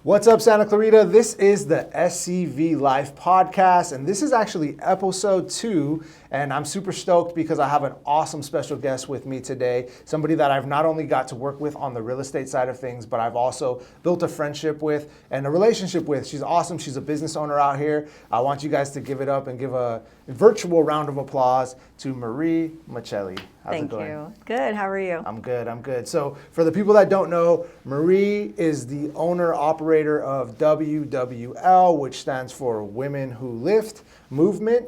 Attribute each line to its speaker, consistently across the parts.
Speaker 1: What's up, Santa Clarita? This is the SCV Life podcast, and this is actually episode 2, and I'm super stoked because I have an awesome special guest with me today, somebody that I've not only got to work with on the real estate side of things, but I've also built a friendship with and a relationship with. She's awesome. She's a business owner out here. I want you guys to give it up and give a virtual round of applause to Marie Miceli. How's it going?
Speaker 2: Thank you. Good. How are you?
Speaker 1: I'm good. So for the people that don't know, Marie is the owner-operator of WWL, which stands for Women Who Lift Movement,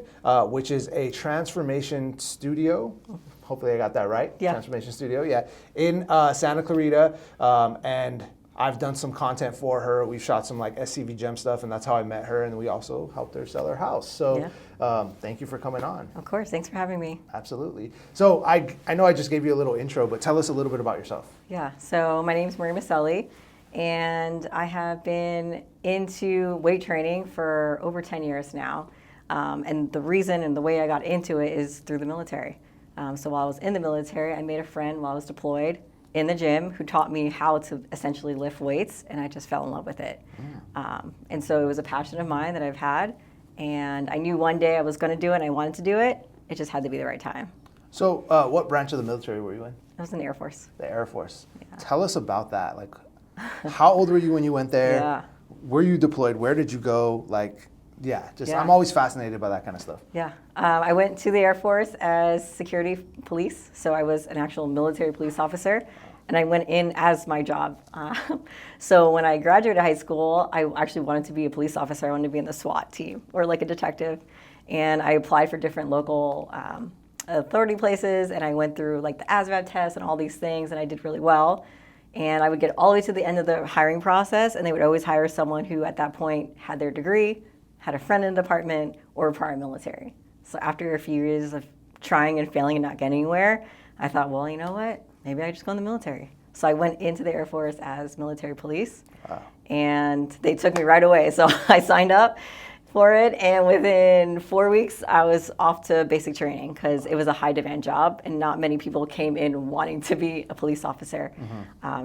Speaker 1: which is a transformation studio. Hopefully I got that right.
Speaker 2: Yeah.
Speaker 1: Transformation studio, yeah. In Santa Clarita. And I've done some content for her. We've shot some like SCV gem stuff, and that's how I met her. And we also helped her sell her house. So thank you for coming on.
Speaker 2: Of course. Thanks for having me.
Speaker 1: Absolutely. So I know I just gave you a little intro, but tell us a little bit about yourself.
Speaker 2: Yeah. So my name's Marie Miceli, and I have been into weight training for over 10 years now. And the reason and the way I got into it is through the military. So while I was in the military, I made a friend while I was deployed in the gym who taught me how to essentially lift weights, and I just fell in love with it. And so it was a passion of mine that I've had, and I knew one day I was going to do it and I wanted to do it. It just had to be the right time.
Speaker 1: So what branch of the military were you in?
Speaker 2: I was in the Air Force.
Speaker 1: The Air Force.
Speaker 2: Yeah.
Speaker 1: Tell us about that. Like, how old were you when you went there?
Speaker 2: Yeah.
Speaker 1: Were you deployed? Where did you go? Like, I'm always fascinated by that kind of stuff.
Speaker 2: Yeah. I went to the Air Force as security police, so I was an actual military police officer. And I went in as my job. So when I graduated high school, I actually wanted to be a police officer. I wanted to be in the SWAT team or like a detective. And I applied for different local authority places, and I went through like the ASVAB test and all these things, and I did really well. And I would get all the way to the end of the hiring process, and they would always hire someone who at that point had their degree, had a friend in the department, or prior military. So after a few years of trying and failing and not getting anywhere, I thought, well, you know what? Maybe I just go in the military. So I went into the Air Force as military police. Wow. And they took me right away. So I signed up for it, and within 4 weeks, I was off to basic training because it was a high demand job and not many people came in wanting to be a police officer.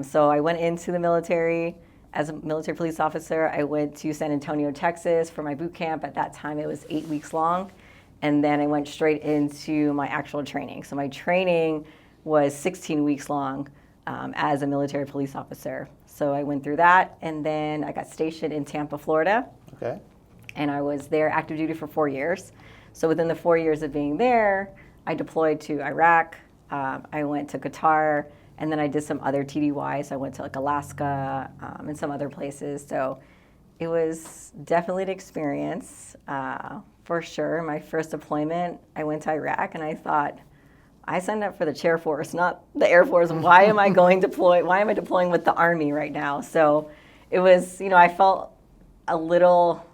Speaker 2: So I went into the military as a military police officer. I went to San Antonio, Texas for my boot camp. At that time, it was 8 weeks long. And then I went straight into my actual training. So my training was 16 weeks long as a military police officer. So I went through that, and then I got stationed in Tampa, Florida.
Speaker 1: Okay.
Speaker 2: And I was there active duty for 4 years. So within the 4 years of being there, I deployed to Iraq, I went to Qatar, and then I did some other TDYs. I went to like Alaska and some other places. So it was definitely an experience for sure. My first deployment, I went to Iraq, and I thought, I signed up for the chair force, not the Air Force. Why am I deploying with the Army right now? So it was, I felt a little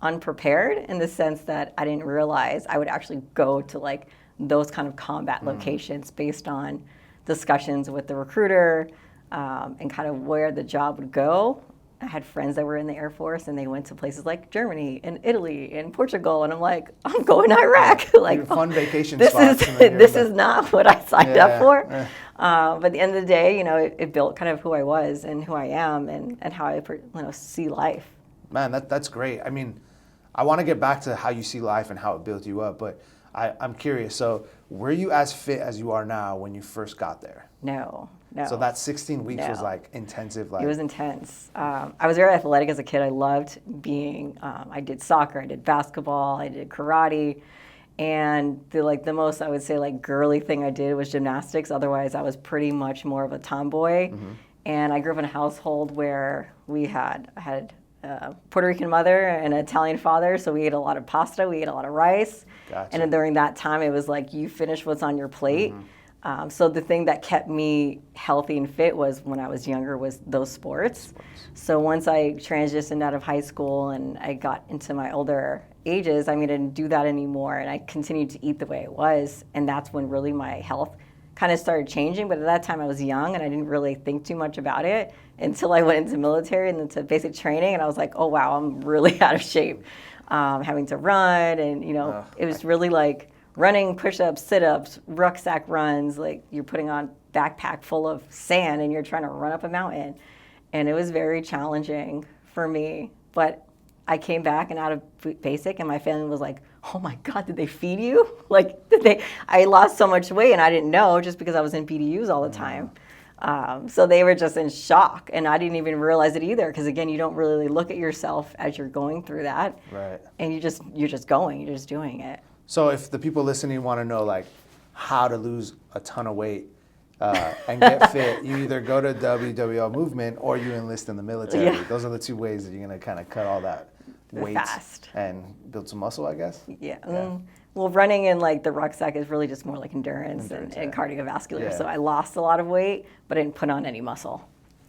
Speaker 2: unprepared in the sense that I didn't realize I would actually go to like those kind of combat locations based on discussions with the recruiter and kind of where the job would go. I had friends that were in the Air Force, and they went to places like Germany and Italy and Portugal, and I'm like, I'm going to Iraq. Like,
Speaker 1: fun vacation
Speaker 2: this
Speaker 1: spots.
Speaker 2: This is not what I signed up for. But at the end of the day, it built kind of who I was and who I am and how I see life.
Speaker 1: Man, that's great. I mean, I want to get back to how you see life and how it built you up, but I'm curious. So were you as fit as you are now when you first got there?
Speaker 2: No.
Speaker 1: So that 16 weeks was like intensive.
Speaker 2: It was intense. I was very athletic as a kid. I loved being, I did soccer, I did basketball, I did karate. And the most, I would say, like girly thing I did was gymnastics. Otherwise, I was pretty much more of a tomboy. And I grew up in a household where I had a Puerto Rican mother and an Italian father. So we ate a lot of pasta, we ate a lot of rice.
Speaker 1: Gotcha.
Speaker 2: And then during that time, it was like, you finish what's on your plate. So the thing that kept me healthy and fit was when I was younger was those sports. So once I transitioned out of high school and I got into my older ages, I didn't do that anymore, and I continued to eat the way it was, and that's when really my health kind of started changing. But at that time I was young and I didn't really think too much about it until I went into military and into basic training, and I was like, oh wow, I'm really out of shape, having to run, and it was really like running, push-ups, sit-ups, rucksack runs, like you're putting on backpack full of sand and you're trying to run up a mountain. And it was very challenging for me. But I came back and out of basic, and my family was like, oh my God, did they feed you? Like, I lost so much weight and I didn't know just because I was in BDUs all the time. So they were just in shock, and I didn't even realize it either. Because again, you don't really look at yourself as you're going through that.
Speaker 1: Right.
Speaker 2: And you're just doing it.
Speaker 1: So if the people listening want to know like how to lose a ton of weight and get fit, you either go to WWL Movement or you enlist in the military.
Speaker 2: Yeah.
Speaker 1: Those are the two ways that you're going to kind of cut all that weight
Speaker 2: Fast.
Speaker 1: and build some muscle, I guess.
Speaker 2: Yeah. Well, running in like the rucksack is really just more like endurance and
Speaker 1: yeah.
Speaker 2: cardiovascular.
Speaker 1: Yeah.
Speaker 2: So I lost a lot of weight, but I didn't put on any muscle.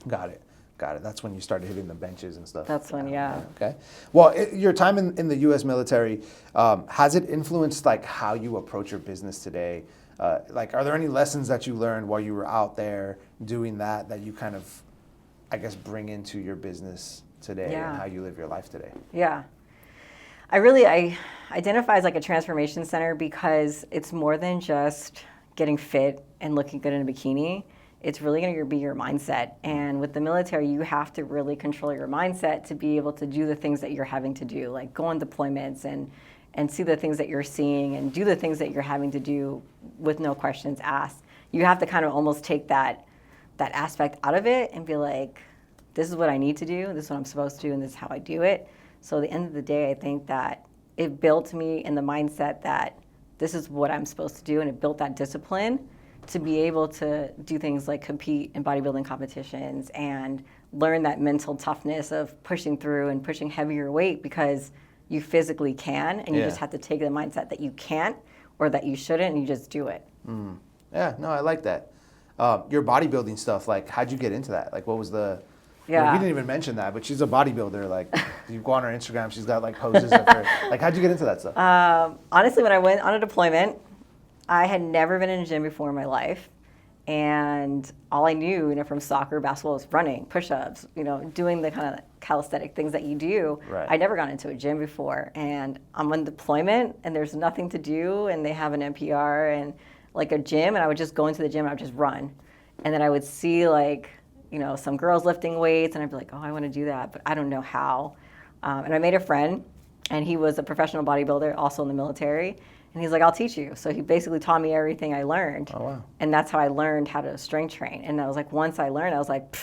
Speaker 1: Got it. That's when you started hitting the benches and stuff.
Speaker 2: That's when, yeah.
Speaker 1: Okay. Well, your time in the U.S. military, has it influenced like how you approach your business today? Like, are there any lessons that you learned while you were out there doing that you kind of, I guess, bring into your business today and how you live your life today?
Speaker 2: Yeah. I identify as like a transformation center because it's more than just getting fit and looking good in a bikini. It's really going to be your mindset. And with the military, you have to really control your mindset to be able to do the things that you're having to do, like go on deployments and see the things that you're seeing and do the things that you're having to do with no questions asked. You have to kind of almost take that aspect out of it and be like, this is what I need to do, this is what I'm supposed to do, and this is how I do it. So at the end of the day, I think that it built me in the mindset that this is what I'm supposed to do, and it built that discipline to be able to do things like compete in bodybuilding competitions and learn that mental toughness of pushing through and pushing heavier weight because you physically can, and you just have to take the mindset that you can't or that you shouldn't, and you just do it.
Speaker 1: Yeah, no, I like that. Your bodybuilding stuff, like, how'd you get into that? Like, what was the...
Speaker 2: Yeah.
Speaker 1: Like, we didn't even mention that, but she's a bodybuilder. Like, you go on her Instagram, she's got like poses of her. Like, how'd you get into that stuff?
Speaker 2: Honestly, when I went on a deployment, I had never been in a gym before in my life. And all I knew, from soccer, basketball was running, push-ups, doing the kind of calisthenic things that you do.
Speaker 1: Right.
Speaker 2: I never got into a gym before. And I'm on deployment, and there's nothing to do, and they have an NPR and like a gym, and I would just go into the gym and I would just run. And then I would see like, some girls lifting weights, and I'd be like, oh, I want to do that, but I don't know how. And I made a friend, and he was a professional bodybuilder, also in the military. And he's like, I'll teach you. So he basically taught me everything I learned.
Speaker 1: Oh, wow.
Speaker 2: And that's how I learned how to strength train. And I was like, once I learned, I was like,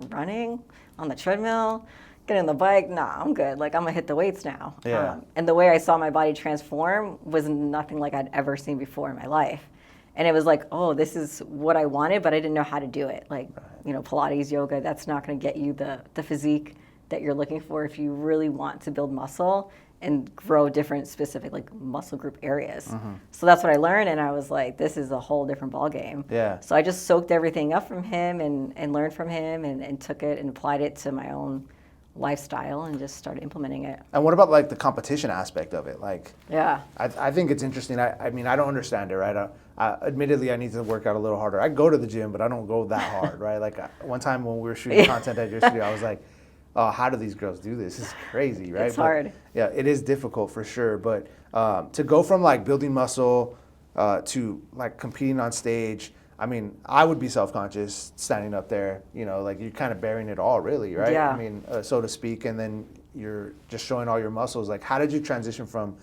Speaker 2: running on the treadmill, getting on the bike, nah, I'm good. Like, I'm going to hit the weights now.
Speaker 1: Yeah.
Speaker 2: And the way I saw my body transform was nothing like I'd ever seen before in my life. And it was like, oh, this is what I wanted, but I didn't know how to do it. Like, Pilates, yoga, that's not going to get you the physique that you're looking for if you really want to build muscle and grow different specific like muscle group areas. So that's what I learned, and I was like, this is a whole different ballgame.
Speaker 1: Yeah.
Speaker 2: So I just soaked everything up from him and learned from him and took it and applied it to my own lifestyle and just started implementing it.
Speaker 1: And what about like the competition aspect of it? Like,
Speaker 2: Yeah.
Speaker 1: I think it's interesting. I mean, I don't understand it, right? Admittedly, I need to work out a little harder. I go to the gym, but I don't go that hard, right? Like one time when we were shooting content at your studio, I was like, oh, how do these girls do this? This is crazy, right?
Speaker 2: It's hard.
Speaker 1: Yeah, it is difficult for sure. But to go from like building muscle to like competing on stage, I mean, I would be self-conscious standing up there, like you're kind of bearing it all really, right?
Speaker 2: Yeah.
Speaker 1: I mean, so to speak, and then you're just showing all your muscles. Like, how did you transition from,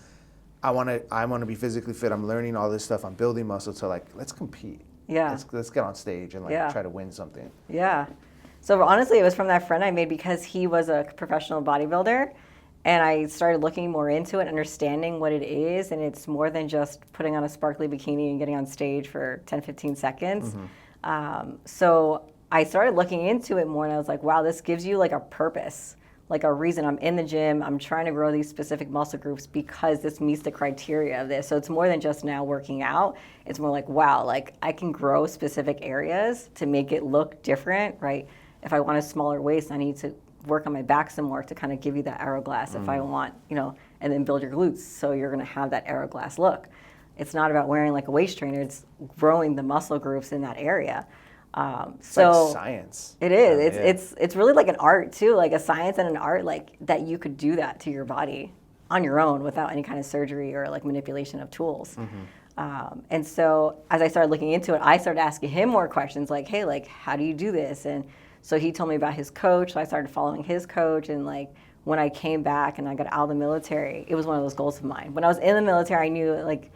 Speaker 1: I want to be physically fit, I'm learning all this stuff, I'm building muscle, to like, let's compete.
Speaker 2: Yeah.
Speaker 1: Let's get on stage and like try to win something.
Speaker 2: Yeah. So honestly, it was from that friend I made because he was a professional bodybuilder, and I started looking more into it, understanding what it is, and it's more than just putting on a sparkly bikini and getting on stage for 10, 15 seconds. So I started looking into it more, and I was like, wow, this gives you like a purpose, like a reason. I'm in the gym, I'm trying to grow these specific muscle groups because this meets the criteria of this. So it's more than just now working out. It's more like, wow, like I can grow specific areas to make it look different, right? If I want a smaller waist, I need to work on my back some more to kind of give you that hourglass. If I want, and then build your glutes so you're going to have that hourglass look. It's not about wearing like a waist trainer. It's growing the muscle groups in that area.
Speaker 1: It's like science.
Speaker 2: It is. It's really like an art too, like a science and an art, like that you could do that to your body on your own without any kind of surgery or like manipulation of tools. And so as I started looking into it, I started asking him more questions like, hey, like, how do you do this? And So he told me about his coach, so I started following his coach, and like when I came back and I got out of the military, it was one of those goals of mine. When I was in the military, I knew like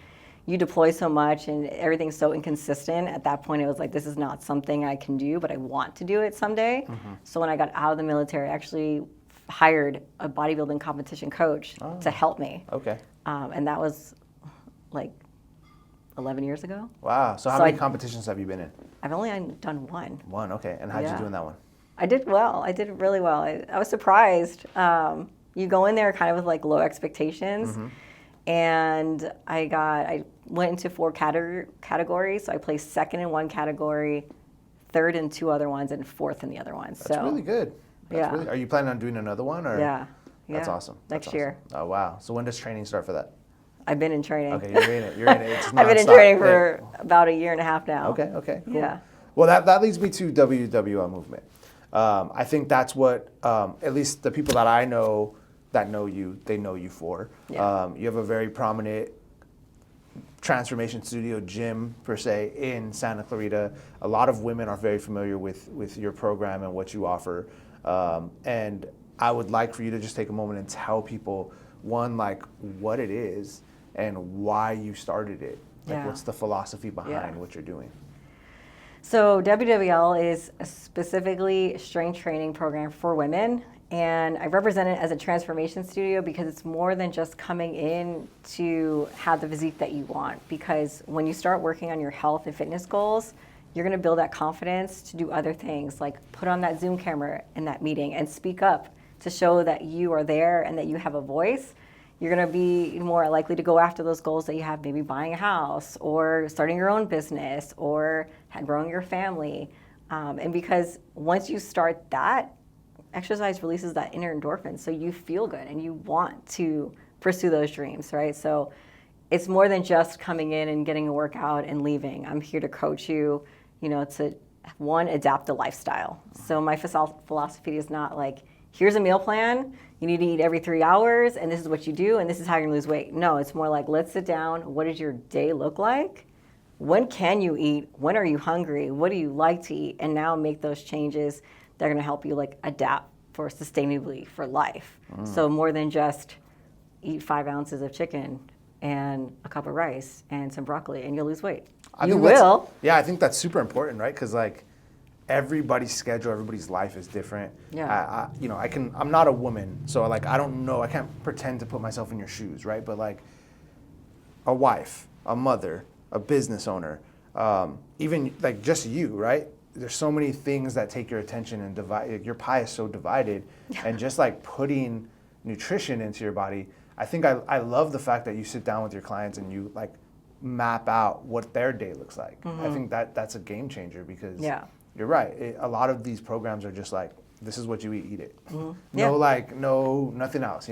Speaker 2: you deploy so much and everything's so inconsistent. At that point, it was like, this is not something I can do, but I want to do it someday. So when I got out of the military, I actually hired a bodybuilding competition coach to help me.
Speaker 1: Okay.
Speaker 2: And that was like 11 years ago.
Speaker 1: Wow. So how many competitions have you been in?
Speaker 2: I've only done one.
Speaker 1: One, okay. And how'd you do in that one?
Speaker 2: I did well. I did really well. I was surprised. You go in there kind of with like low expectations. And I went into 4 categories. So I placed second in one category, third in 2 other ones, and fourth in the other ones.
Speaker 1: That's really good.
Speaker 2: Are
Speaker 1: you planning on doing another one? Or?
Speaker 2: Yeah.
Speaker 1: That's awesome.
Speaker 2: Next year.
Speaker 1: Oh, wow. So when does training start for that?
Speaker 2: I've been in training.
Speaker 1: Okay, you're in it. You're in it. It's
Speaker 2: I've been in training for about a year and a half now.
Speaker 1: Okay, cool.
Speaker 2: Yeah.
Speaker 1: Well, that leads me to WWL Movement. I think that's what, at least the people that I know that know you, they know you for.
Speaker 2: Yeah.
Speaker 1: You have a very prominent transformation studio gym, per se, in Santa Clarita. A lot of women are very familiar with your program and what you offer. And I would like for you to just take a moment and tell people, one, like what it is and why you started it. Like what's the philosophy behind what you're doing?
Speaker 2: So WWL is a specifically strength training program for women. And I represent it as a transformation studio because it's more than just coming in to have the physique that you want. Because when you start working on your health and fitness goals, you're going to build that confidence to do other things, like put on that Zoom camera in that meeting and speak up to show that you are there and that you have a voice. You're going to be more likely to go after those goals that you have, maybe buying a house or starting your own business or growing your family. And because once you start that, exercise releases that inner endorphin, so you feel good and you want to pursue those dreams, right? So it's more than just coming in and getting a workout and leaving. I'm here to coach you, to adapt the lifestyle. So my philosophy is not like, here's a meal plan, you need to eat every 3 hours, and this is what you do, and this is how you're gonna lose weight. No, it's more like, let's sit down, what does your day look like? When can you eat? When are you hungry? What do you like to eat? And now make those changes that are gonna help you adapt for sustainably for life. So more than just eat 5 ounces of chicken and a cup of rice and some broccoli and you'll lose weight. You will.
Speaker 1: Yeah, I think that's super important, right? Because everybody's schedule, everybody's life is different.
Speaker 2: Yeah.
Speaker 1: I'm not a woman, so I don't know, I can't pretend to put myself in your shoes, right? But a wife, a mother, a business owner, even just you, right? There's so many things that take your attention and divide. Your pie is so divided, and just putting nutrition into your body. I think I love the fact that you sit down with your clients and you map out what their day looks like. I think that's a game changer because you're right. A lot of these programs are just this is what you eat it. No, nothing else,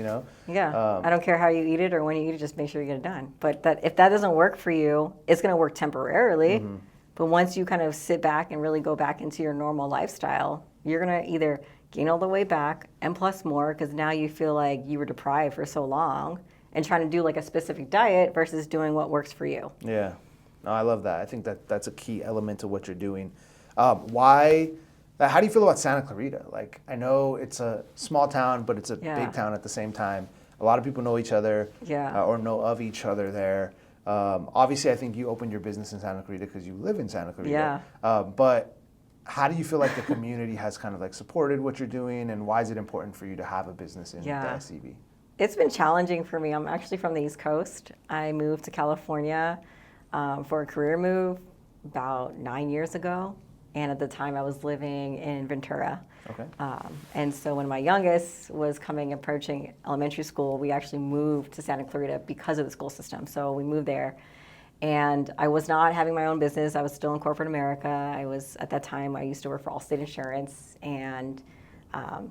Speaker 2: Yeah, I don't care how you eat it or when you eat it, just make sure you get it done. But if that doesn't work for you, it's gonna work temporarily. But once you kind of sit back and really go back into your normal lifestyle, you're gonna either gain all the way back and plus more because now you feel like you were deprived for so long and trying to do a specific diet versus doing what works for you.
Speaker 1: Yeah, no, I love that. I think that's a key element to what you're doing. How do you feel about Santa Clarita? I know it's a small town, but it's a big town at the same time. A lot of people know each other or know of each other there. Obviously, I think you opened your business in Santa Clarita because you live in Santa Clarita. But how do you feel the community has kind of supported what you're doing, and why is it important for you to have a business in the SCV?
Speaker 2: It's been challenging for me. I'm actually from the East Coast. I moved to California for a career move about 9 years ago. And at the time I was living in Ventura.
Speaker 1: Okay.
Speaker 2: And so when my youngest was approaching elementary school, we actually moved to Santa Clarita because of the school system. So we moved there. And I was not having my own business. I was still in corporate America. At that time, I used to work for Allstate Insurance. And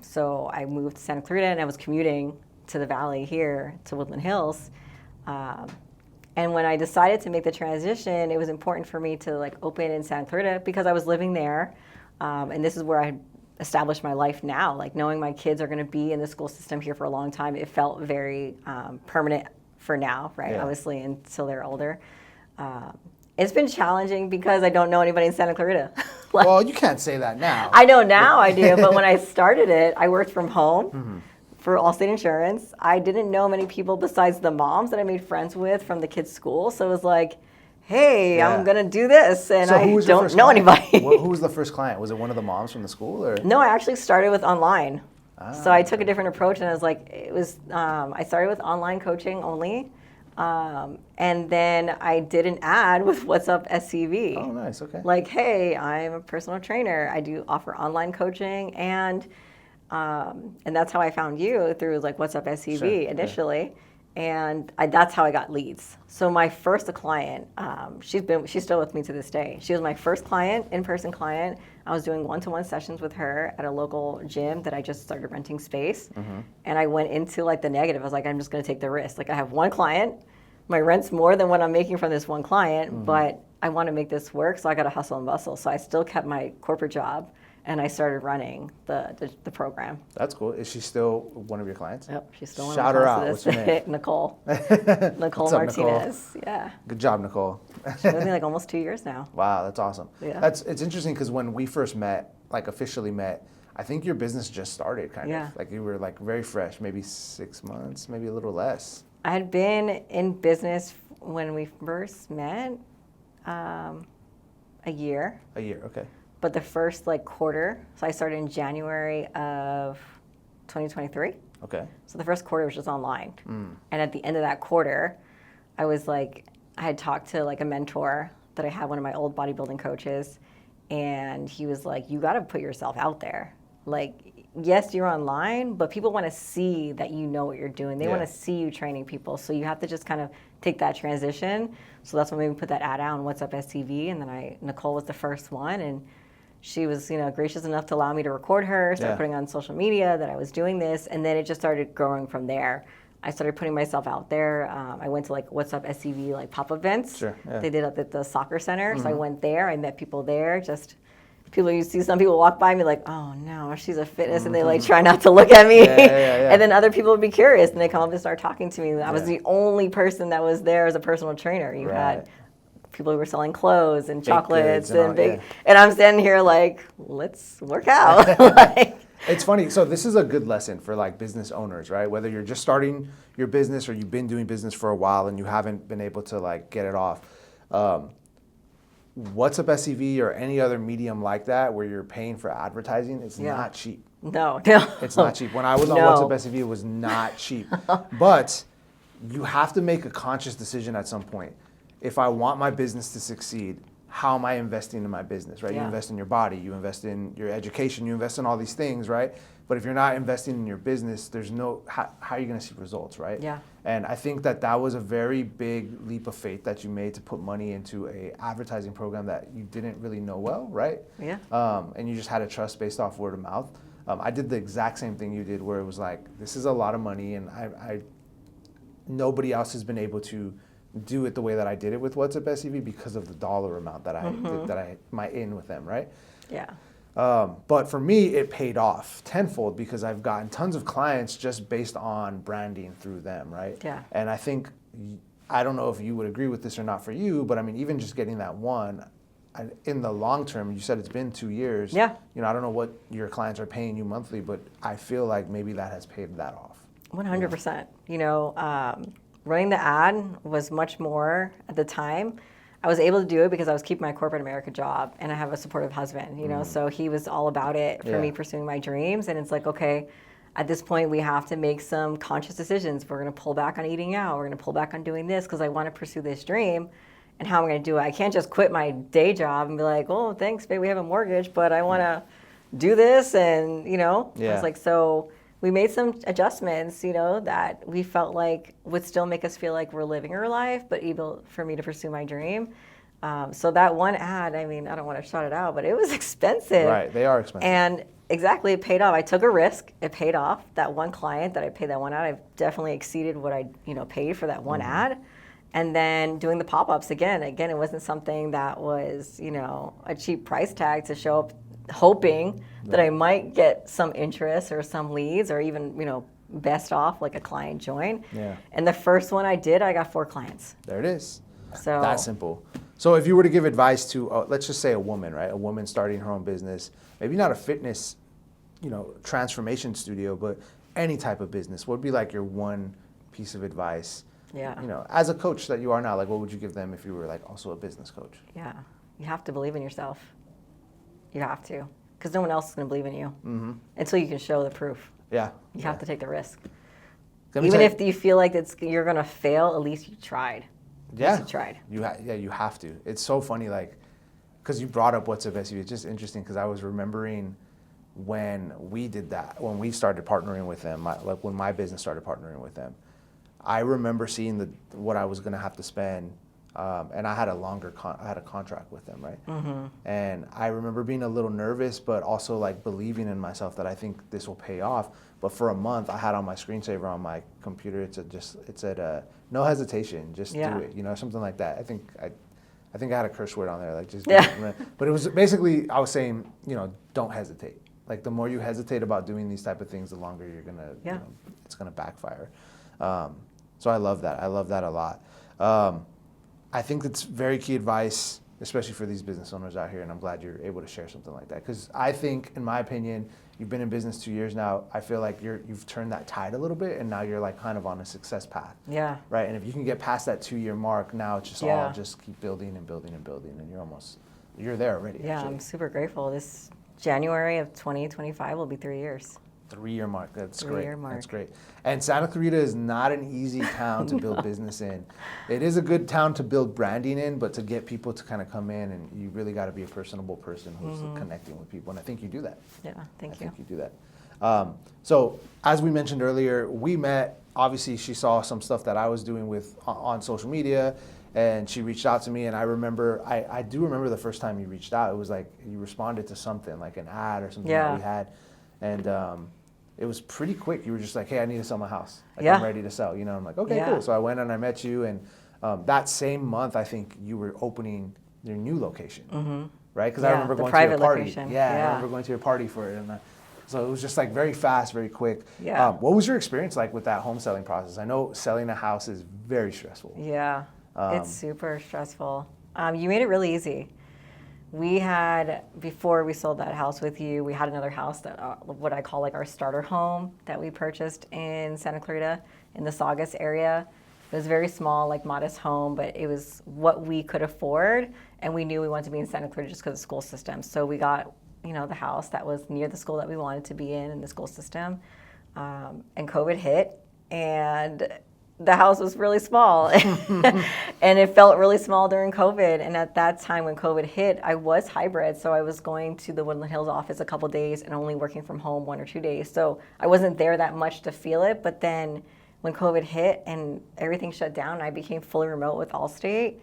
Speaker 2: so I moved to Santa Clarita and I was commuting to the valley here to Woodland Hills. And when I decided to make the transition, it was important for me to open in Santa Clarita because I was living there. And this is where I established my life now. Knowing my kids are going to be in the school system here for a long time, it felt very permanent for now, right?
Speaker 1: Yeah.
Speaker 2: Obviously, until they're older. It's been challenging because I don't know anybody in Santa Clarita.
Speaker 1: Well, you can't say that now.
Speaker 2: I know now I do, but when I started it, I worked from home for Allstate Insurance. I didn't know many people besides the moms that I made friends with from the kids' school. So it was like, hey, I'm going to do this, and
Speaker 1: So
Speaker 2: I don't know
Speaker 1: client?
Speaker 2: anybody.
Speaker 1: Who was the first client? Was it one of the moms from the school? Or?
Speaker 2: No, I actually started with online. So I took a different approach, and I was like, I started with online coaching only. And then I did an ad with What's Up SCV.
Speaker 1: Oh, nice. Okay.
Speaker 2: Like, hey, I'm a personal trainer. I do offer online coaching, and that's how I found you, through like What's Up SCV initially. And that's how I got leads. So my first client, she's still with me to this day. She was my first client, in-person client. I was doing one-to-one sessions with her at a local gym that I just started renting space. And I went into like the negative. I was like, I'm just gonna take the risk. Like, I have one client, my rent's more than what I'm making from this one client, but I wanna make this work, so I gotta hustle and bustle. So I still kept my corporate job, and I started running the program.
Speaker 1: That's cool. Is she still one of your clients?
Speaker 2: Yep, she's still one
Speaker 1: Shout
Speaker 2: of
Speaker 1: her
Speaker 2: my
Speaker 1: out.
Speaker 2: clients.
Speaker 1: What's her name?
Speaker 2: Nicole. Nicole
Speaker 1: What's up,
Speaker 2: Martinez.
Speaker 1: Nicole?
Speaker 2: Yeah.
Speaker 1: Good job, Nicole.
Speaker 2: She's with me like almost 2 years now.
Speaker 1: Wow, that's awesome.
Speaker 2: Yeah.
Speaker 1: It's interesting because when we first met, like officially met, I think your business just started kind of. Like you were like very fresh, maybe 6 months, maybe a little less.
Speaker 2: I had been in business when we first met, a year.
Speaker 1: A year, okay.
Speaker 2: But the first like quarter, so I started in January of 2023.
Speaker 1: Okay.
Speaker 2: So the first quarter was just online. And at the end of that quarter, I was like, I had talked to like a mentor that I had, one of my old bodybuilding coaches, and he was like, you got to put yourself out there. Like, yes, you're online, but people want to see that you know what you're doing. They want to see you training people. So you have to just kind of take that transition. So that's when we put that ad out on What's Up SCV, and then Nicole was the first one, and she was, gracious enough to allow me to record her, start putting on social media that I was doing this, and then it just started growing from there. I started putting myself out there. I went to like What's Up SCV like pop-up events.
Speaker 1: Sure, yeah.
Speaker 2: They did up at the soccer center, so I went there. I met people there. Just people, you see some people walk by me like, oh no, she's a fitness, and they like try not to look at me. And then other people would be curious, and they come up and start talking to me. I was the only person that was there as a personal trainer. You had people who were selling clothes and chocolates and I'm standing here like, let's work out. Like,
Speaker 1: it's funny. So this is a good lesson for like business owners, right? Whether you're just starting your business or you've been doing business for a while and you haven't been able to like get it off. What's Up SCV or any other medium like that where you're paying for advertising, it's not cheap.
Speaker 2: No.
Speaker 1: It's not cheap. When I was on What's Up SCV, it was not cheap. But you have to make a conscious decision at some point. If I want my business to succeed, how am I investing in my business, right? You invest in your body, you invest in your education, you invest in all these things, right? But if you're not investing in your business, there's no, how are you gonna see results, right?
Speaker 2: Yeah.
Speaker 1: And I think that was a very big leap of faith that you made to put money into a advertising program that you didn't really know well, right?
Speaker 2: Yeah.
Speaker 1: And you just had to trust based off word of mouth. I did the exact same thing you did, where it was like, this is a lot of money, and nobody else has been able to do it the way that I did it with What's Up SCV because of the dollar amount that I my in with them, right?
Speaker 2: Yeah.
Speaker 1: But for me, it paid off tenfold because I've gotten tons of clients just based on branding through them, right?
Speaker 2: Yeah.
Speaker 1: And I think, I don't know if you would agree with this or not for you, but I mean, even just getting that one, in the long term, you said it's been 2 years.
Speaker 2: Yeah.
Speaker 1: I don't know what your clients are paying you monthly, but I feel like maybe that has paid that off.
Speaker 2: 100%. Running the ad was much more at the time. I was able to do it because I was keeping my corporate America job, and I have a supportive husband, so he was all about it for me pursuing my dreams. And it's like, okay, at this point we have to make some conscious decisions. We're going to pull back on eating out. We're going to pull back on doing this because I want to pursue this dream. And how am I going to do it? I can't just quit my day job and be like, oh, thanks, babe, we have a mortgage, but I want to do this. And, it's like, so we made some adjustments, that we felt like would still make us feel like we're living our life, but able for me to pursue my dream. So that one ad, I don't want to shout it out, but it was expensive.
Speaker 1: Right, they are expensive.
Speaker 2: And exactly, it paid off. I took a risk. It paid off. That one client that I paid that one ad, I've definitely exceeded what I, paid for that one ad. And then doing the pop-ups again, it wasn't something that was, a cheap price tag to show up hoping that I might get some interest or some leads or even, best off like a client join.
Speaker 1: Yeah.
Speaker 2: And the first one I did, I got 4 clients.
Speaker 1: There it is.
Speaker 2: So
Speaker 1: That simple. So if you were to give advice to, let's just say a woman, right? A woman starting her own business, maybe not a fitness, transformation studio, but any type of business, what would be like your one piece of advice?
Speaker 2: Yeah.
Speaker 1: As a coach that you are now, like what would you give them if you were like also a business coach?
Speaker 2: Yeah. You have to believe in yourself. You have to. Because no one else is going to believe in you until you can show the proof.
Speaker 1: Yeah.
Speaker 2: You have to take the risk.
Speaker 1: Let me
Speaker 2: Even
Speaker 1: tell
Speaker 2: if you feel like you're going to fail, at least you tried.
Speaker 1: Yeah.
Speaker 2: At least you tried.
Speaker 1: You have to. It's so funny, like, because you brought up what's up SU. It's just interesting because I was remembering when we did that, when we started partnering with them, like when my business started partnering with them. I remember seeing what I was going to have to spend, and I had a contract with them, right? And I remember being a little nervous, but also like believing in myself that I think this will pay off. But for a month, I had on my screensaver on my computer. It said no hesitation, just do it, something like that. I think I had a curse word on there, like just do it. But it was basically I was saying, don't hesitate. Like the more you hesitate about doing these type of things, the longer you're gonna, it's gonna backfire. So I love that. I love that a lot. I think it's very key advice, especially for these business owners out here, and I'm glad you're able to share something like that. Because I think, in my opinion, you've been in business 2 years now. I feel like you've turned that tide a little bit, and now you're like kind of on a success path.
Speaker 2: Yeah.
Speaker 1: Right. And if you can get past that 2-year mark, now it's just all just keep building and building and building, and you're there already.
Speaker 2: Yeah,
Speaker 1: actually.
Speaker 2: I'm super grateful. This January of 2025 will be 3 years.
Speaker 1: 3-year mark. That's great.
Speaker 2: 3-year mark.
Speaker 1: That's great. And Santa Clarita is not an easy town to build business in. It is a good town to build branding in, but to get people to kind of come in, and you really got to be a personable person who's connecting with people. And I think you do that.
Speaker 2: Yeah, thank you.
Speaker 1: I think you do that. So as we mentioned earlier, we met. Obviously, she saw some stuff that I was doing on social media, and she reached out to me. And I remember, I do remember the first time you reached out. It was like you responded to something, like an ad or something that we had. And it was pretty quick. You were just like, hey, I need to sell my house. Like, I'm ready to sell. I'm like, okay, cool. So I went and I met you. And that same month, I think you were opening your new location, right? Because I remember going to your party.
Speaker 2: Location.
Speaker 1: I remember going to your party for it. And so it was just like very fast, very quick.
Speaker 2: Yeah.
Speaker 1: What was your experience like with that home selling process? I know selling a house is very stressful.
Speaker 2: Yeah, it's super stressful. You made it really easy. We had, before we sold that house with you, we had another house that, what I call like our starter home that we purchased in Santa Clarita in the Saugus area. It was a very small, like modest home, but it was what we could afford. And we knew we wanted to be in Santa Clarita just because of the school system. So we got, the house that was near the school that we wanted to be in the school system. And COVID hit, and the house was really small and it felt really small during COVID. And at that time when COVID hit, I was hybrid. So I was going to the Woodland Hills office a couple days and only working from home 1 or 2 days. So I wasn't there that much to feel it. But then when COVID hit and everything shut down, I became fully remote with Allstate.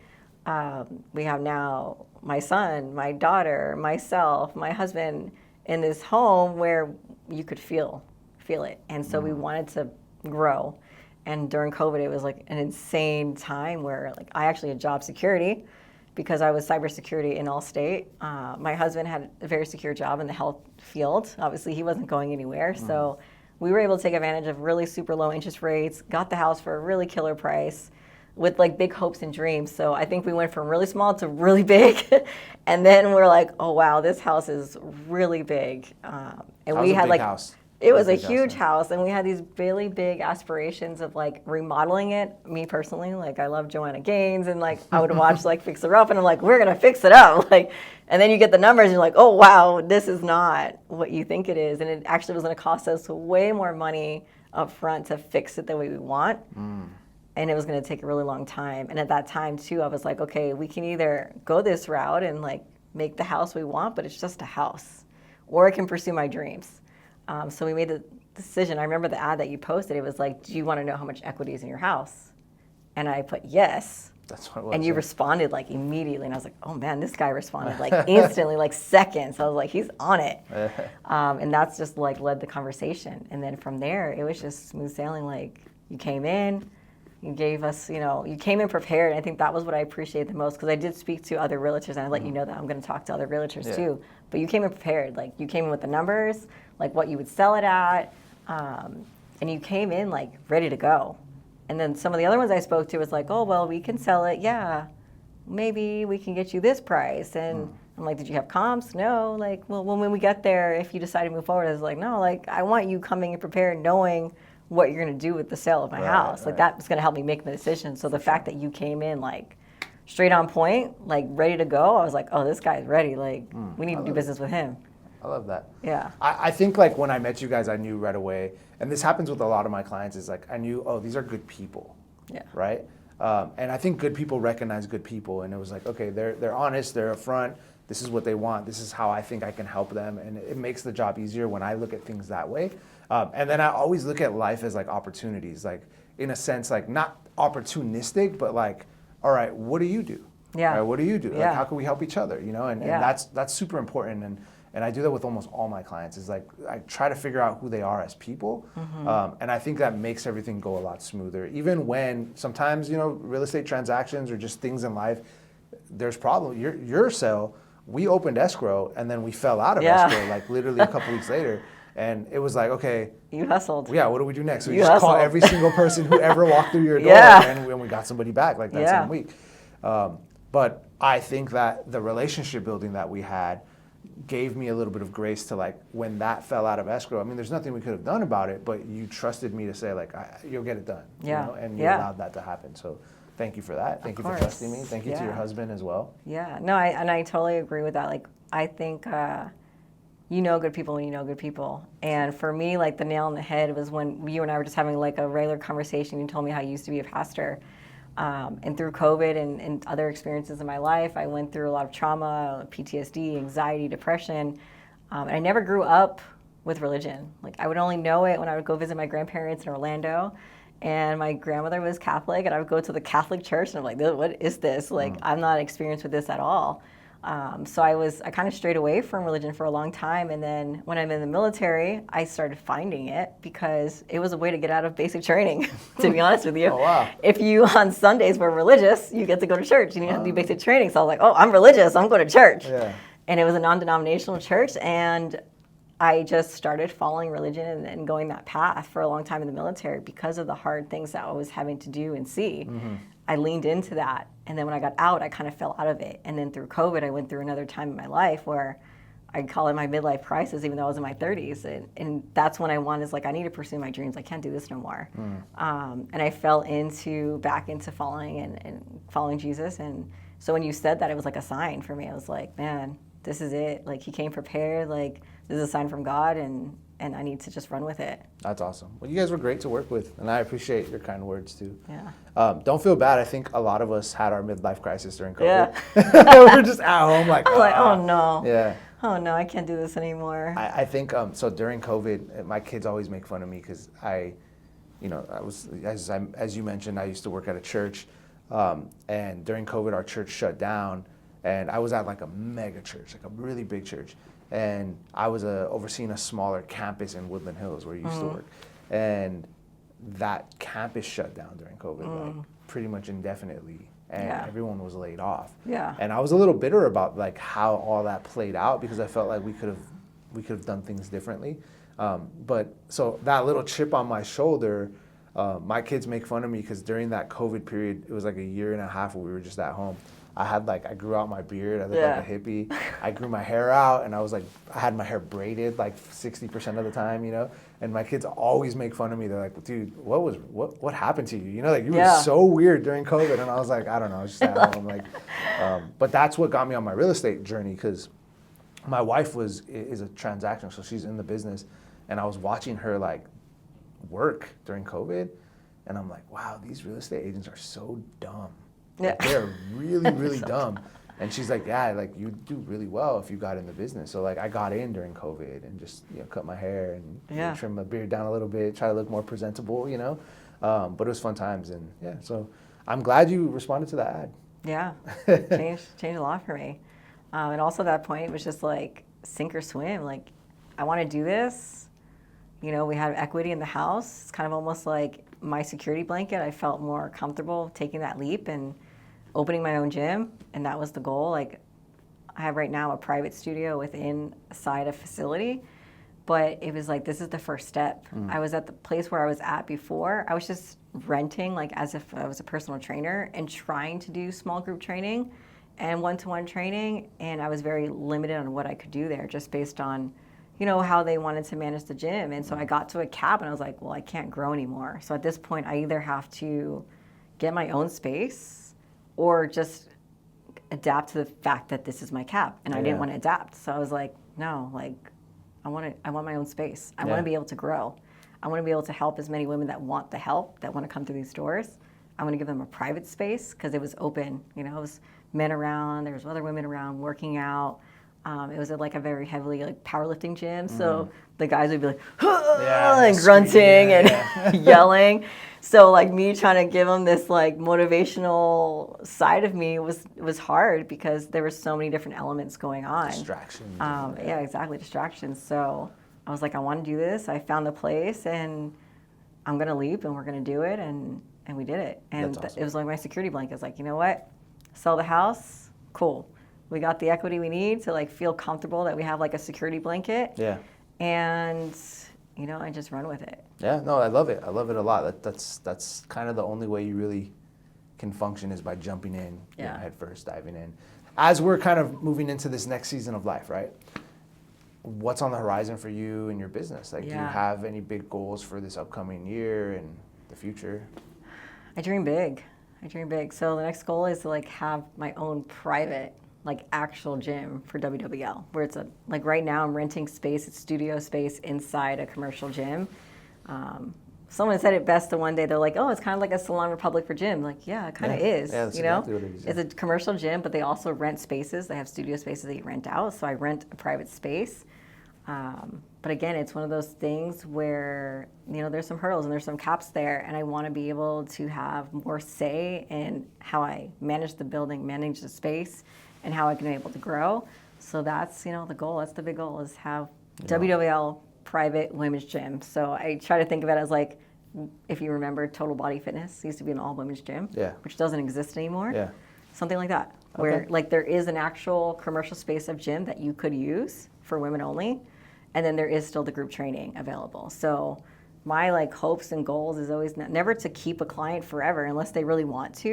Speaker 2: We have now my son, my daughter, myself, my husband in this home where you could feel it. And so we wanted to grow. And during COVID, it was like an insane time where like I actually had job security because I was cybersecurity in Allstate. My husband had a very secure job in the health field. Obviously, he wasn't going anywhere. So we were able to take advantage of really super low interest rates, got the house for a really killer price with like big hopes and dreams. So I think we went from really small to really big. And then we're like, oh, wow, this house is really big. And we had like... House. It was a huge house, and we had these really big aspirations of like remodeling it. Me personally, like I love Joanna Gaines, and like I would watch like Fix Her Up, and I'm like, we're gonna fix it up, like. And then you get the numbers, and you're like, oh wow, this is not what you think it is, and it actually was gonna cost us way more money up front to fix it the way we want, and it was gonna take a really long time. And at that time too, I was like, okay, we can either go this route and like make the house we want, but it's just a house, or I can pursue my dreams. So we made the decision. I remember the ad that you posted. It was like, do you want to know how much equity is in your house? And I put yes.
Speaker 1: That's what it was.
Speaker 2: And you responded like immediately. And I was like, oh man, this guy responded like instantly, like seconds. So I was like, he's on it. And that's just like led the conversation. And then from there, it was just smooth sailing. Like you came in, you gave us, you came in prepared. And I think that was what I appreciated the most because I did speak to other realtors, and I let you know that I'm going to talk to other realtors too. But you came in prepared. Like you came in with the numbers, like what you would sell it at, and you came in like ready to go. And then some of the other ones I spoke to was like, oh, well, we can sell it, yeah, maybe we can get you this price. And I'm like, did you have comps? No. Like, well, when we get there, if you decide to move forward, I was like, no, like, I want you coming and prepared, knowing what you're going to do with the sale of my house. Like, that's going to help me make the decision. So the fact that you came in, like, straight on point, like, ready to go, I was like, oh, this guy's ready. Like, we need to do business with him.
Speaker 1: I love that.
Speaker 2: Yeah.
Speaker 1: I think, like, when I met you guys, I knew right away, and this happens with a lot of my clients, is like, I knew, oh, these are good people.
Speaker 2: Yeah.
Speaker 1: Right? And I think good people recognize good people, and it was like, okay, they're honest, they're upfront, this is what they want, this is how I think I can help them, and it makes the job easier when I look at things that way. And then I always look at life as like opportunities, like in a sense, like not opportunistic, but like, all right, what do you do?
Speaker 2: Yeah.
Speaker 1: Right, what do you do?
Speaker 2: Yeah.
Speaker 1: Like, how can we help each other? You know, and that's super important. And I do that with almost all my clients, is like, I try to figure out who they are as people. And I think that makes everything go a lot smoother. Even when sometimes, you know, real estate transactions or just things in life, there's problems. Your sale, we opened escrow and then we fell out of escrow, like literally a couple weeks later. And it was like, okay.
Speaker 2: You hustled.
Speaker 1: Yeah, what do we do next? So we
Speaker 2: You
Speaker 1: just call
Speaker 2: hustled.
Speaker 1: every single person who ever walked through your door, and we got somebody back like that same week. But I think that the relationship building that we had gave me a little bit of grace to, like, when that fell out of escrow. I mean, there's nothing we could have done about it, but you trusted me to say, like, you'll get it done.
Speaker 2: Yeah.
Speaker 1: You know? And you allowed that to happen. So thank you for that. Thank you for trusting me. Thank you to your husband as well.
Speaker 2: Yeah. No, I totally agree with that. Like, I think you know good people when you know good people. And for me, like, the nail on the head was when you and I were just having like a regular conversation. You told me how you used to be a pastor. And through COVID and other experiences in my life, I went through a lot of trauma, PTSD, anxiety, depression. And I never grew up with religion. Like, I would only know it when I would go visit my grandparents in Orlando. And my grandmother was Catholic, and I would go to the Catholic church, and I'm like, what is this? Like, I'm not experienced with this at all. So I kind of strayed away from religion for a long time. And then when I'm in the military, I started finding it because it was a way to get out of basic training, to be honest with you.
Speaker 1: Oh, wow.
Speaker 2: If you on Sundays were religious, you get to go to church. You didn't have to do basic training. So I was like, oh, I'm religious, I'm going to church.
Speaker 1: Yeah.
Speaker 2: And it was a non-denominational church. And I just started following religion and going that path for a long time in the military because of the hard things that I was having to do and see. I leaned into that. And then when I got out, I kind of fell out of it. And then through COVID, I went through another time in my life where I call it my midlife crisis, even though I was in my 30s. And that's when I wanted, like, I need to pursue my dreams. I can't do this no more. And I fell back into following and following Jesus. And so when you said that, it was like a sign for me. I was like, man, this is it. Like, he came prepared. Like, this is a sign from God, and I need to just run with it. That's
Speaker 1: awesome. Well, you guys were great to work with, and I appreciate your kind words too.
Speaker 2: Yeah.
Speaker 1: Don't feel bad. I think a lot of us had our midlife crisis during COVID. Yeah. We were just at home like,
Speaker 2: oh no.
Speaker 1: Yeah.
Speaker 2: Oh no, I can't do this anymore.
Speaker 1: I think so. During COVID, my kids always make fun of me because I was, as you mentioned, I used to work at a church, and during COVID, our church shut down, and I was at like a mega church, like a really big church. And I was overseeing a smaller campus in Woodland Hills where you used to work. And that campus shut down during COVID, like pretty much indefinitely. And everyone was laid off.
Speaker 2: Yeah.
Speaker 1: And I was a little bitter about like how all that played out because I felt like we could have done things differently. But so that little chip on my shoulder, my kids make fun of me because during that COVID period, it was like a year and a half where we were just at home. I grew out my beard, I looked like a hippie. I grew my hair out, and I had my hair braided like 60% of the time, you know? And my kids always make fun of me. They're like, dude, what happened to you? You know, like, you were so weird during COVID. And I was like, I don't know, I was just at home. Like, but that's what got me on my real estate journey, because my wife is a transactional, so she's in the business. And I was watching her like work during COVID, and I'm like, wow, these real estate agents are so dumb. Like, they're really, really dumb. And she's like, yeah, like, you do really well if you got in the business. So like, I got in during COVID and just, cut my hair and trim my beard down a little bit, try to look more presentable, but it was fun times. And so I'm glad you responded to that ad.
Speaker 2: Yeah, changed a lot for me. And also that point was just like sink or swim. Like, I want to do this. We had equity in the house. It's kind of almost like my security blanket. I felt more comfortable taking that leap and opening my own gym, and that was the goal. Like, I have right now a private studio inside a facility, But it was like, this is the first step. I was at the place where I was at before. I was just renting, like as if I was a personal trainer, and trying to do small group training and one-to-one training. And I was very limited on what I could do there, just based on, you know, how they wanted to manage the gym. And so I got to a cap and I was like, well, I can't grow anymore. So at this point, I either have to get my own space or just adapt to the fact that this is my cap. And I didn't want to adapt. So I was like, no, like, I want my own space. I want to be able to grow. I want to be able to help as many women that want the help, that want to come through these doors. I want to give them a private space because it was open. You know, it was men around. There was other women around working out. It was like a very heavily like powerlifting gym. So the guys would be like, and grunting and yelling. So like me trying to give them this like motivational side of me was hard because there were so many different elements going on.
Speaker 1: Distractions.
Speaker 2: Yeah, exactly, distractions. So I was like, I want to do this. I found the place, and I'm gonna leap, and we're gonna do it, and we did it. And
Speaker 1: That's awesome.
Speaker 2: It was like my security blanket. It's like, you know what? Sell the house, cool. We got the equity we need to like feel comfortable that we have like a security blanket.
Speaker 1: Yeah.
Speaker 2: And you know, I just run with it.
Speaker 1: Yeah, no, I love it. I love it a lot. That's kind of the only way you really can function is by jumping in, you know, head first, diving in. As we're kind of moving into this next season of life, right? What's on the horizon for you and your business? Like, do you have any big goals for this upcoming year and the future?
Speaker 2: I dream big. So the next goal is to like have my own private, like actual gym for WWL, where it's like right now I'm renting space, it's studio space inside a commercial gym. Someone said it best the one day, they're like, oh, it's kind of like a Salon Republic for gym. Like, yeah, it kind of is,
Speaker 1: yeah, that's
Speaker 2: you know?
Speaker 1: exactly what it is,
Speaker 2: It's a commercial gym, but they also rent spaces. They have studio spaces that you rent out, so I rent a private space. But again, it's one of those things where, you know, there's some hurdles and there's some caps there, and I want to be able to have more say in how I manage the building, manage the space, and how I can be able to grow. So that's, you know, the goal. That's the big goal, is have WWL private women's gym. So I try to think of it as like, if you remember Total Body Fitness, it used to be an all women's gym, which doesn't exist anymore. Yeah. Something like that, where like there is an actual commercial space of gym that you could use for women only. And then there is still the group training available. So my like hopes and goals is always never to keep a client forever unless they really want to.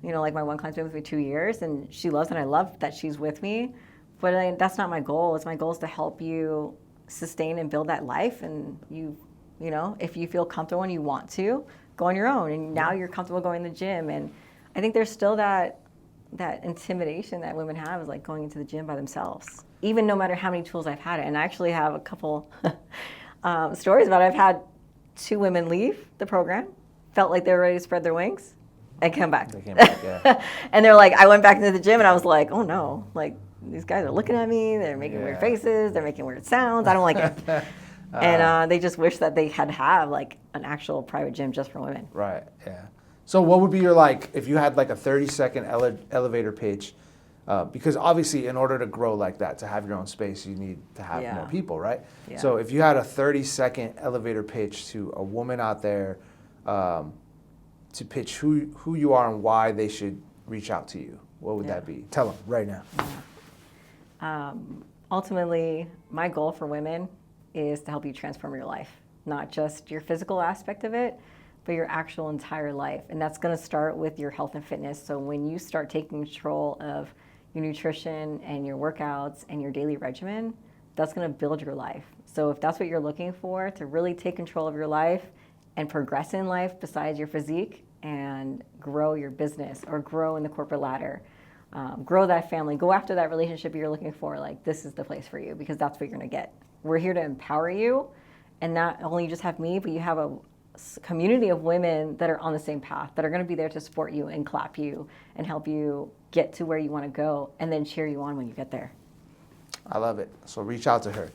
Speaker 2: You know, like my one client's been with me 2 years and she loves it, and I love that she's with me. But that's not my goal. My goal is to help you sustain and build that life. And you know, if you feel comfortable and you want to, go on your own. And now you're comfortable going to the gym. And I think there's still that intimidation that women have, is like going into the gym by themselves, even no matter how many tools I've had it. And I actually have a couple stories about it. I've had 2 women leave the program, felt like they were ready to spread their wings, and come back.
Speaker 1: They came back, yeah.
Speaker 2: And they're like, I went back into the gym and I was like, oh no, like these guys are looking at me, they're making weird faces, they're making weird sounds, I don't like it. And they just wish that they had like an actual private gym just for women.
Speaker 1: Right, yeah. So what would be your, like, if you had like a 30-second elevator pitch, because obviously in order to grow like that, to have your own space, you need to have more people, right? Yeah. So if you had a 30-second elevator pitch to a woman out there to pitch who you are and why they should reach out to you, what would that be? Tell them right now.
Speaker 2: Ultimately, my goal for women is to help you transform your life, not just your physical aspect of it, but your actual entire life. And that's going to start with your health and fitness. So when you start taking control of your nutrition and your workouts and your daily regimen, that's going to build your life. So if that's what you're looking for, to really take control of your life and progress in life besides your physique, and grow your business or grow in the corporate ladder, grow that family, go after that relationship you're looking for, like this is the place for you, because that's what you're going to get. We're here to empower you, and not only you just have me, but you have a community of women that are on the same path, that are going to be there to support you and clap you and help you get to where you want to go, and then cheer you on when you get there.
Speaker 1: I love it. So reach out to her.